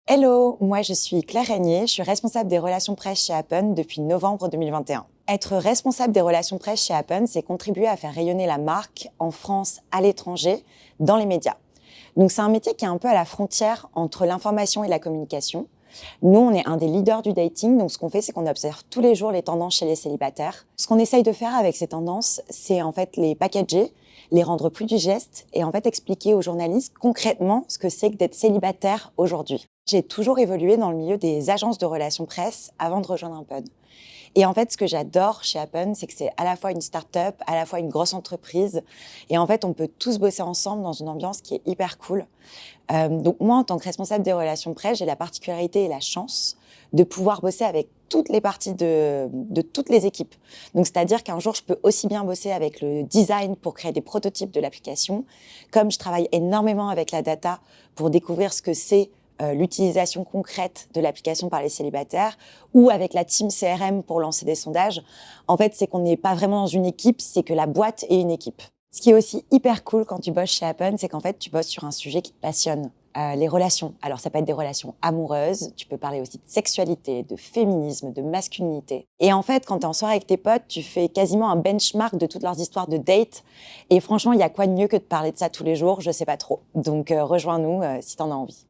Hello, moi je suis Claire Régnier, je suis responsable des relations presse chez Appen depuis novembre 2021. Être responsable des relations presse chez Appen, c'est contribuer à faire rayonner la marque en France, à l'étranger, dans les médias. Donc c'est un métier qui est un peu à la frontière entre l'information et la communication. Nous, on est un des leaders du dating, donc ce qu'on fait, c'est qu'on observe tous les jours les tendances chez les célibataires. Ce qu'on essaye de faire avec ces tendances, c'est en fait les packager, les rendre plus digestes et en fait expliquer aux journalistes concrètement ce que c'est que d'être célibataire aujourd'hui. J'ai toujours évolué dans le milieu des agences de relations presse avant de rejoindre Appen. Et en fait, ce que j'adore chez Appen, c'est que c'est à la fois une start-up, à la fois une grosse entreprise. Et en fait, on peut tous bosser ensemble dans une ambiance qui est hyper cool. Donc moi, en tant que responsable des relations presse, j'ai la particularité et la chance de pouvoir bosser avec toutes les parties de toutes les équipes. Donc, c'est-à-dire qu'un jour, je peux aussi bien bosser avec le design pour créer des prototypes de l'application, comme je travaille énormément avec la data pour découvrir ce que c'est l'utilisation concrète de l'application par les célibataires, ou avec la team CRM pour lancer des sondages. En fait, c'est qu'on n'est pas vraiment dans une équipe, c'est que la boîte est une équipe. Ce qui est aussi hyper cool quand tu bosses chez Appen, c'est qu'en fait, tu bosses sur un sujet qui te passionne. Les relations. Alors, ça peut être des relations amoureuses, tu peux parler aussi de sexualité, de féminisme, de masculinité. Et en fait, quand tu es en soirée avec tes potes, tu fais quasiment un benchmark de toutes leurs histoires de date. Et franchement, il y a quoi de mieux que de parler de ça tous les jours? Je sais pas trop. Donc, rejoins-nous si tu en as envie.